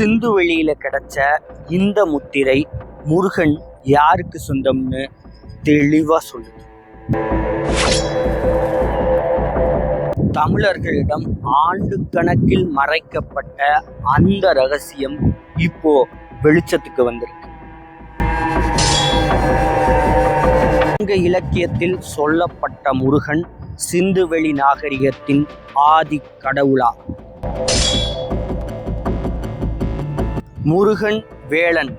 சிந்து வெளியில கிடைச்ச இந்த முத்திரை முருகன் யாருக்கு சொந்தம்னு தெளிவா சொல்லுது. தமிழர்களிடம் ஆண்டு கணக்கில் மறைக்கப்பட்ட அந்த ரகசியம் இப்போ வெளிச்சத்துக்கு வந்திருக்கு. சங்க இலக்கியத்தில் சொல்லப்பட்ட முருகன் சிந்துவெளி நாகரிகத்தின் ஆதி கடவுளா? முருகன் வேலன்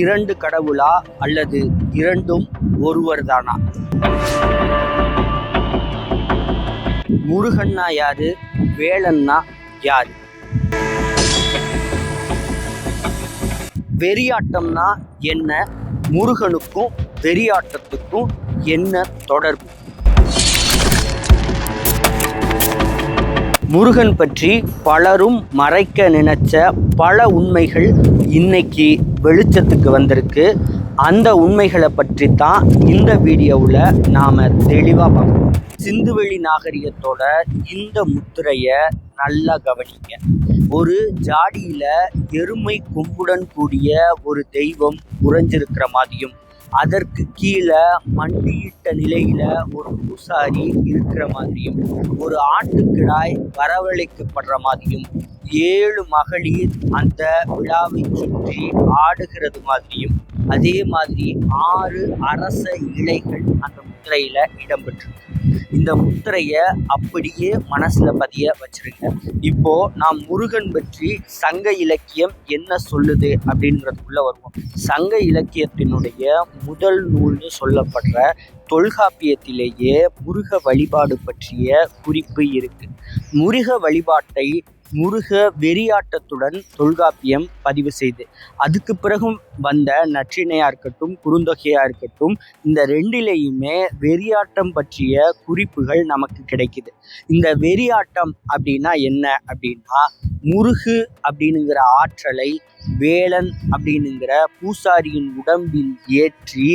இரண்டு கடவுளா அல்லது இரண்டும் ஒருவர்தானா? முருகன்னா யாரு, வேலன்னா யாரு? வெறியாட்டம்னா என்ன? முருகனுக்கும் வெறியாட்டத்துக்கும் என்ன தொடர்பு? முருகன் பற்றி பலரும் மறைக்க நினைச்ச பல உண்மைகள் இன்னைக்கு வெளிச்சத்துக்கு வந்திருக்கு. அந்த உண்மைகளை பற்றி தான் இந்த வீடியோவில் நாம் தெளிவாக பார்க்கணும். சிந்துவெளி நாகரிகத்தோட இந்த முத்திரையை நல்லா கவனிங்க. ஒரு ஜாடியில் எருமை கொம்புடன் கூடிய ஒரு தெய்வம் உறைஞ்சிருக்கிற மாதிரியும், அதற்கு கீழே மண்டியிட்ட நிலையில ஒரு பூசாரி இருக்கிற மாதிரியும், ஒரு ஆட்டுக்கிடாய் வரவழைக்கப்படுற மாதிரியும், 7 மகளிர் அந்த விழாவை சுற்றி ஆடுகிறது மாதிரியும், அதே மாதிரி 6 அரச இலைகள் அந்த முத்திரையில இடம்பெற்றிருக்கு. இந்த முத்திரைய அப்படியே மனசுல பதிய வச்சிருங்க. இப்போ நாம் முருகன் பற்றி சங்க இலக்கியம் என்ன சொல்லுது அப்படின்றதுக்குள்ள வருவோம். சங்க இலக்கியத்தினுடைய முதல் நூல்னு சொல்லப்படுற தொல்காப்பியத்திலேயே முருக வழிபாடு பற்றிய குறிப்பு இருக்கு. முருக வழிபாட்டை முருக வெறியாட்டத்துடன் தொல்காப்பியம் பதிவு செய்து, அதுக்கு பிறகும் வந்த நற்றிணையா இருக்கட்டும், குறுந்தொகையா இருக்கட்டும், இந்த ரெண்டிலேயுமே வெறியாட்டம் பற்றிய குறிப்புகள் நமக்கு கிடைக்குது. இந்த வெறியாட்டம் அப்படின்னா என்ன அப்படின்னா, முருகு அப்படின்னுங்கிற ஆற்றலை வேலன் அப்படின்னுங்கிற பூசாரியின் உடம்பில் ஏற்றி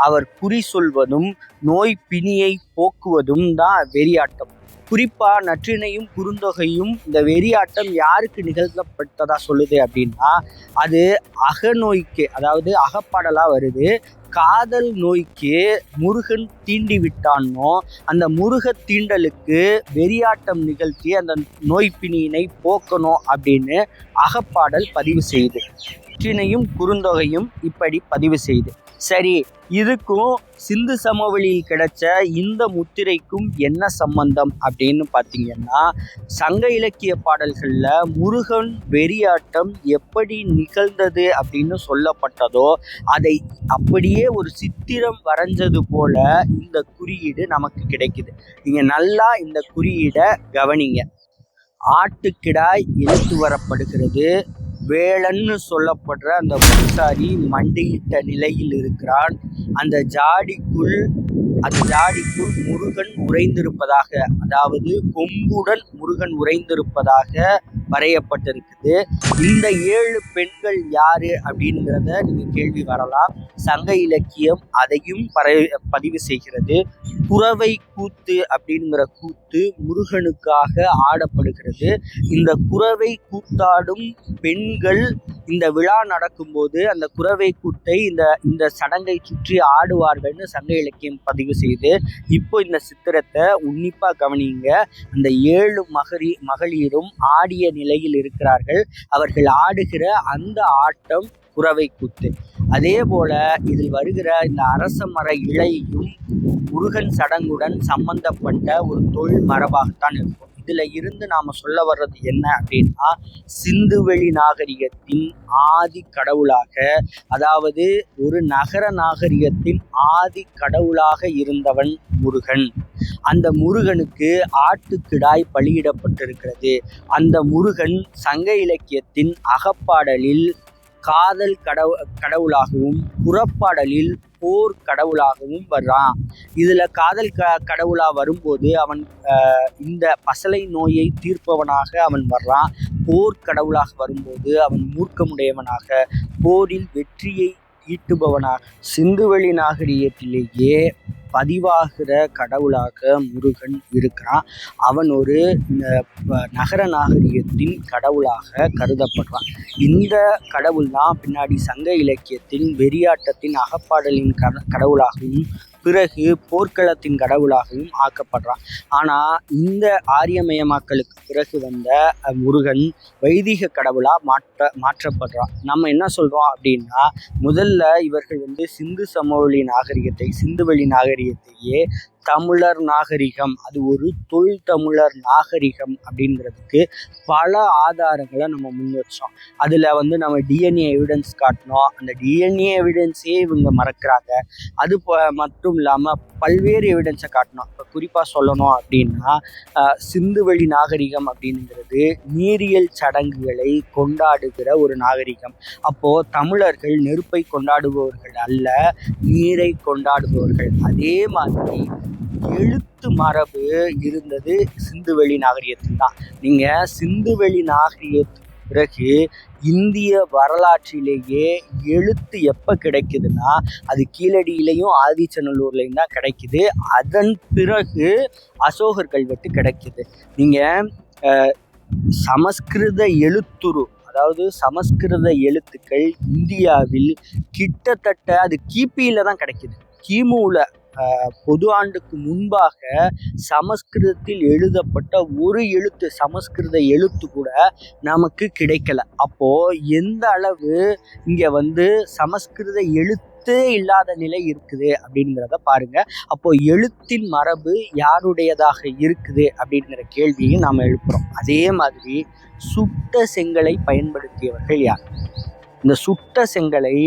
அவர் குறி சொல்வதும் நோய் பிணியை போக்குவதும் தான் வெறியாட்டம். குறிப்பா நற்றிணையும் குறுந்தொகையும் இந்த வெறியாட்டம் யாருக்கு நிகழ்த்தப்பட்டதா சொல்லுது அப்படின்னா, அது அகநோய்க்கு, அதாவது அகப்பாடலா வருது. காதல் நோய்க்கு முருகன் தீண்டி விட்டானோ, அந்த முருக தீண்டலுக்கு வெறியாட்டம் நிகழ்த்தி அந்த நோய் பிணியினை போக்கணும் அப்படின்னு அகப்பாடல் பதிவு செய்யுது. நற்றிணையும் குறுந்தொகையும் இப்படி பதிவு செய்யுது. சரி, இதுக்கும் சிந்து சமவெளியில் கிடைச்ச இந்த முத்திரைக்கும் என்ன சம்பந்தம் அப்படின்னு பார்த்தீங்கன்னா, சங்க இலக்கிய பாடல்களில் முருகன் வெறியாட்டம் எப்படி நிகழ்ந்தது அப்படின்னு சொல்லப்பட்டதோ, அதை அப்படியே ஒரு சித்திரம் வரைஞ்சது போல இந்த குறியீடு நமக்கு கிடைக்குது. நீங்க நல்லா இந்த குறியீடை கவனிங்க. ஆட்டுக்கிடாய் இழுத்து வரப்படுகிறது. வேலன்னு சொல்லப்படுற அந்த பூசாரி மண்டியிட்ட நிலையில் இருக்கிறான். அந்த ஜாடிக்குள் முருகன் உறைந்திருப்பதாக, அதாவது கொம்புடன் முருகன் உறைந்திருப்பதாக வரையப்பட்டிருக்குது. இந்த 7 பெண்கள் யாரு அப்படிங்கிறத நீங்க கேள்வி வரலாம். சங்க இலக்கியம் அதையும் பதிவு செய்கிறது. குறவை கூத்து அப்படிங்கிற கூத்து முருகனுக்காக ஆடப்படுகிறது. இந்த குறவை கூத்தாடும் பெண்கள் இந்த விழா நடக்கும்போது அந்த குறவை கூத்தை இந்த சடங்கை சுற்றி ஆடுவார்கள்னு சங்க இலக்கியம் பதிவு செய்து, இப்போ இந்த சித்திரத்தை உன்னிப்பா கவனிங்க. அந்த 7 மகளிரும் ஆடிய நிலையில் இருக்கிறார்கள். அவர்கள் ஆடுகிற அந்த ஆட்டம் குறவை கூத்து. அதே போல இதில் வருகிற இந்த அரச மர இலையும் முருகன் சடங்குடன் சம்பந்தப்பட்ட ஒரு தொழில் மரபாகத்தான் இருக்கும். இதுல இருந்து நாம சொல்ல வர்றது என்ன அப்படின்னா, சிந்துவெளி நாகரிகத்தின் ஆதி கடவுளாக, அதாவது ஒரு நகர நாகரிகத்தின் ஆதி கடவுளாக இருந்தவன் முருகன். அந்த முருகனுக்கு ஆட்டுக்கிடாய் பலியிடப்பட்டிருக்கிறது. அந்த முருகன் சங்க இலக்கியத்தின் அகப்பாடலில் காதல் கடவுளாகவும், புறப்பாடலில் போர் கடவுளாகவும் வர்றான். இதுல காதல் கடவுளா வரும்போது அவன் இந்த பசலை நோயை தீர்ப்பவனாக அவன் வர்றான். போர் கடவுளாக வரும்போது அவன் மூர்க்கமுடையவனாக, போரில் வெற்றியை ஈட்டுபவனாக சிந்துவெளி நாகரிகத்திலேயே பதிவாகிற கடவுளாக முருகன் இருக்கிறான். அவன் ஒரு நகர நாகரிகத்தின் கடவுளாக கருதப்படுறான். இந்த கடவுள் தான் பின்னாடி சங்க இலக்கியத்தின் வெறியாட்டத்தின் அகப்பாடலின் கடவுளாகவும் பிறகு போர்க்களத்தின் கடவுளாகவும் ஆக்கப்படுறான். ஆனால் இந்த ஆரியமயமாக்கலுக்கு பிறகு வந்த முருகன் வைதிக கடவுளாக மாற்றப்படுறான். நம்ம என்ன சொல்கிறோம் அப்படின்னா, முதல்ல இவர்கள் சிந்து சமவெளி நாகரிகத்தை சிந்துவெளி நாகரிகத்தையே தமிழர் நாகரிகம், அது ஒரு தொல் தமிழர் நாகரிகம் அப்படிங்கிறதுக்கு பல ஆதாரங்களை நம்ம முன் வச்சோம். அதில் நம்ம டிஎன்ஏ எவிடன்ஸ் காட்டினோம். அந்த டிஎன்ஏ எவிடன்ஸே இவங்க மறக்கிறாங்க. அது மட்டும் இல்லாமல் பல்வேறு எவிடன்ஸை காட்டினோம். இப்போ குறிப்பாக சொல்லணும் அப்படின்னா, சிந்துவெளி நாகரிகம் அப்படிங்கிறது நீரியல் சடங்குகளை கொண்டாடுகிற ஒரு நாகரிகம். அப்போது தமிழர்கள் நெருப்பை கொண்டாடுபவர்கள் அல்ல, நீரை கொண்டாடுபவர்கள். அதே மாதிரி எழுத்து மரபு இருந்தது சிந்துவெளி நாகரிகத்தில் தான். நீங்கள் சிந்துவெளி நாகரிகத்துக்கு பிறகு இந்திய வரலாற்றிலேயே எழுத்து எப்போ கிடைக்குதுன்னா, அது கீழடியிலையும் ஆதிச்சநல்லூர்லையும் தான் கிடைக்குது. அதன் பிறகு அசோகர் கல்வெட்டு கிடைக்குது. நீங்கள் சமஸ்கிருத எழுத்துரு, அதாவது சமஸ்கிருத எழுத்துக்கள் இந்தியாவில் கிட்டத்தட்ட அது கிபியில் தான் கிடைக்குது. கிமுவில் பொது ஆண்டுக்கு முன்பாக சமஸ்கிருதத்தில் எழுதப்பட்ட ஒரு எழுத்து, சமஸ்கிருத எழுத்து கூட நமக்கு கிடைக்கல. அப்போது எந்த அளவு இங்கே சமஸ்கிருத எழுத்தே இல்லாத நிலை இருக்குது அப்படிங்கிறத பாருங்க. அப்போது எழுத்தின் மரபு யாருடையதாக இருக்குது அப்படிங்கிற கேள்வியும் நாம் எழுப்புகிறோம். அதே மாதிரி சுட்ட செங்கலை பயன்படுத்தியவர்கள் யார்? இந்த சுட்ட செங்கலை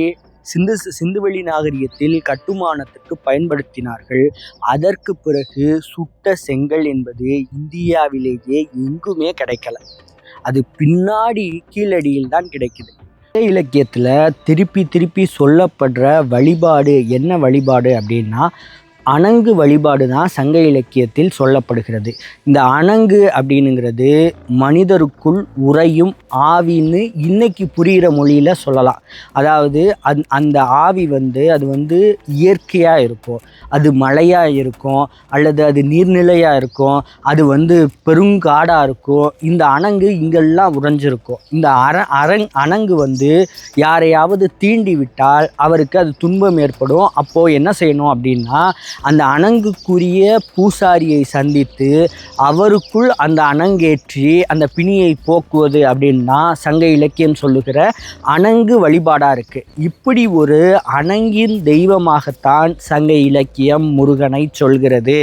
சிந்துவெளி நாகரிகத்தில் கட்டுமானத்துக்கு பயன்படுத்தினார்கள். அதற்கு பிறகு சுட்ட செங்கல் என்பது இந்தியாவிலேயே எங்குமே கிடைக்கல. அது பின்னாடி கீழடியில் தான் கிடைக்குது. இலக்கியத்தில் திருப்பி திருப்பி சொல்லப்படுற வழிபாடு என்ன வழிபாடு அப்படின்னா, அணங்கு வழிபாடு தான் சங்க இலக்கியத்தில் சொல்லப்படுகிறது. இந்த அணங்கு அப்படின்னுங்கிறது மனிதருக்குள் உறையும் ஆவின்னு இன்னைக்கு புரிகிற மொழியில் சொல்லலாம். அதாவது அந்த ஆவி அது இயற்கையாக இருக்கும், அது மழையாக இருக்கும், அல்லது அது நீர்நிலையாக இருக்கும், அது பெருங்காடாக இருக்கும். இந்த அணங்கு இங்கெல்லாம் உறைஞ்சிருக்கும். இந்த அணங்கு யாரையாவது தீண்டி விட்டால் அவருக்கு அது துன்பம் ஏற்படும். அப்போது என்ன செய்யணும் அப்படின்னா, அந்த அணங்குக்குரிய பூசாரியை சந்தித்து அவருக்குள் அந்த அணங்கேற்றி அந்த பிணியை போக்குவது அப்படின்னா சங்க இலக்கியம் சொல்லுகிற அணங்கு வழிபாடாக இருக்குது. இப்படி ஒரு அணங்கின் தெய்வமாகத்தான் சங்க இலக்கியம் முருகனை சொல்கிறது.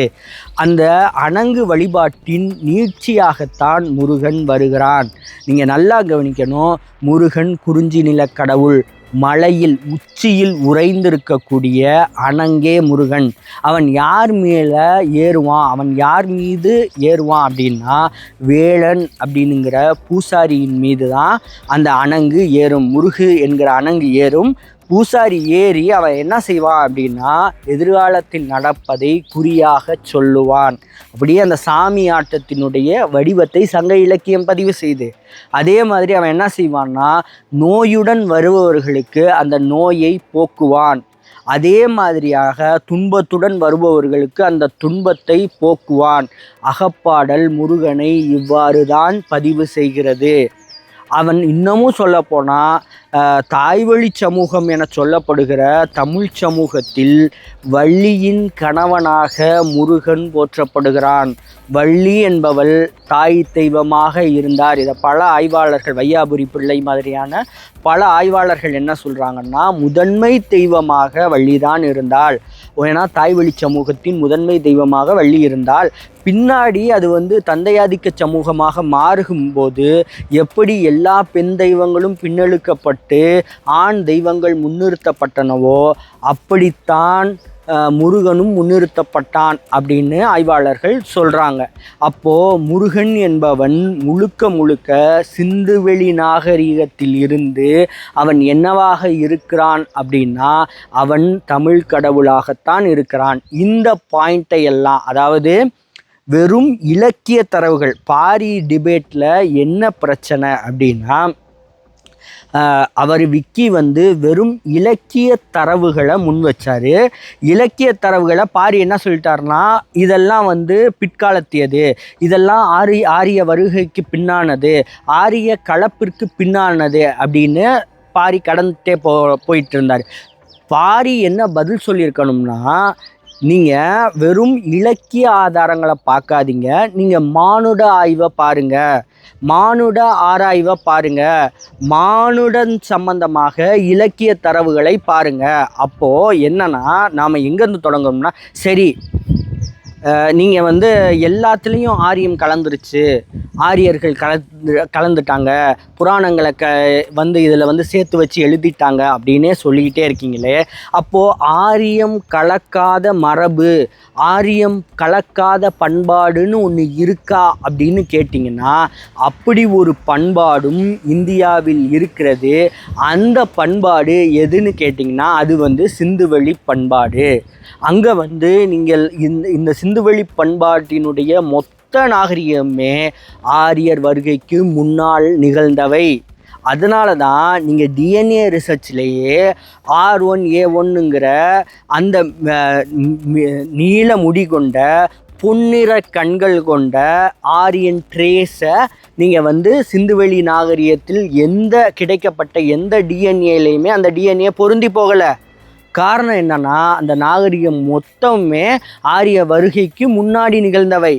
அந்த அணங்கு வழிபாட்டின் நீட்சியாகத்தான் முருகன் வருகிறான். நீங்கள் நல்லா கவனிக்கணும். முருகன் குறிஞ்சி நிலக்கடவுள், மலையில் உச்சியில் உறைந்திருக்கக்கூடிய அணங்கே முருகன். அவன் யார் மேலே ஏறுவான், அவன் யார் மீது ஏறுவான் அப்படின்னா, வேலன் அப்படின்னுங்கிற பூசாரியின் மீது தான் அந்த அணங்கு ஏறும். முருகு என்கிற அணங்கு ஏறும். பூசாரி ஏறி அவன் என்ன செய்வான் அப்படின்னா, எதிர்காலத்தில் நடப்பதை குறியாக சொல்லுவான். அப்படியே அந்த சாமி ஆட்டத்தினுடைய வடிவத்தை சங்க இலக்கியம் பதிவு செய்து, அதே மாதிரி அவன் என்ன செய்வான்னா, நோயுடன் வருபவர்களுக்கு அந்த நோயை போக்குவான். அதே மாதிரியாக துன்பத்துடன் வருபவர்களுக்கு அந்த துன்பத்தை போக்குவான். அகப்பாடல் முருகனை இவ்வாறு தான் பதிவு செய்கிறது. அவன் இன்னமும் சொல்லப்போனால் தாய்வழி சமூகம் என சொல்லப்படுகிற தமிழ் சமூகத்தில் வள்ளியின் கணவனாக முருகன் போற்றப்படுகிறான். வள்ளி என்பவள் தாய் தெய்வமாக இருந்தார். இதை பல ஆய்வாளர்கள், வையாபுரி பிள்ளை மாதிரியான பல ஆய்வாளர்கள் என்ன சொல்கிறாங்கன்னா, முதன்மை தெய்வமாக வள்ளி தான் இருந்தாள். ஏன்னா தாய்வழி சமூகத்தின் முதன்மை தெய்வமாக வள்ளி இருந்தால், பின்னாடி அது தந்தையாதிக்க சமூகமாக மாறும்போது எப்படி எல்லா பெண் தெய்வங்களும் பின்னெழுக்கப்பட்டு ஆண் தெய்வங்கள் முன்னிறுத்தப்பட்டனவோ அப்படித்தான் முருகனும் முன்னிறுத்தப்பட்டான் அப்படின்னு ஆய்வாளர்கள் சொல்கிறாங்க. அப்போது முருகன் என்பவன் முழுக்க சிந்துவெளி நாகரிகத்தில் இருந்து அவன் என்னவாக இருக்கிறான் அப்படின்னா, அவன் தமிழ் கடவுளாகத்தான் இருக்கிறான். இந்த பாயிண்ட்டை எல்லாம், அதாவது வெறும் இலக்கிய தரவுகள், பாரி டிபேட்டில் என்ன பிரச்சனை அப்படின்னா, அவர் விக்கி வந்து வெறும் இலக்கிய தரவுகளை முன் வச்சார். இலக்கிய தரவுகளை பாரி என்ன சொல்லிட்டாருன்னா, இதெல்லாம் வந்து பிற்காலத்தியது, இதெல்லாம் ஆரிய வருகைக்கு பின்னானது, ஆரிய கலப்பிற்கு பின்னானது அப்படின்னு பாரி கடந்துட்டே போயிட்டு இருந்தார். பாரி என்ன பதில் சொல்லியிருக்கணும்னா, நீங்கள் வெறும் இலக்கிய ஆதாரங்களை பார்க்காதீங்க, நீங்கள் மானுட ஆய்வை பாருங்கள், மானுட ஆராய்வை பாருங்க, மானுடன் சம்பந்தமாக இலக்கிய தரவுகளை பாருங்க. அப்போது என்னன்னா, நாம் எங்கேருந்து தொடங்கணும்னா, சரி நீங்கள் வந்து எல்லாத்துலேயும் ஆரியம் கலந்துருச்சு, ஆரியர்கள் கலந்துட்டாங்க, புராணங்களை வந்து இதில் வந்து சேர்த்து வச்சு எழுதிட்டாங்க அப்படின்னே சொல்லிக்கிட்டே இருக்கீங்களே, அப்போது ஆரியம் கலக்காத மரபு, ஆரியம் கலக்காத பண்பாடுன்னு ஒன்று இருக்கா அப்படின்னு கேட்டிங்கன்னா, அப்படி ஒரு பண்பாடும் இந்தியாவில் இருக்கிறது. அந்த பண்பாடு எதுன்னு கேட்டிங்கன்னா, அது வந்து சிந்துவெளி பண்பாடு. அங்கே வந்து நீங்கள் இந்த சிந்துவெளி பண்பாட்டினுடைய மொத்த நாகரிகமே ஆரியர் வருகைக்கு முன்னால் நிகழ்ந்தவை. அதனால தான் நீங்கள் டிஎன்ஏ ரிசர்ச்லேயே R1A1ங்கிற அந்த நீல முடி கொண்ட பொன்னிற கண்கள் கொண்ட ஆரியன் ட்ரேஸை நீங்கள் வந்து சிந்துவெளி நாகரிகத்தில் கிடைக்கப்பட்ட எந்த டிஎன்ஏலையுமே அந்த டிஎன்ஏ பொருந்தி போகலை. காரணம் என்னன்னா, அந்த நாகரிகம் மொத்தமே ஆரிய வருகைக்கு முன்னாடி நிகழ்ந்தவை.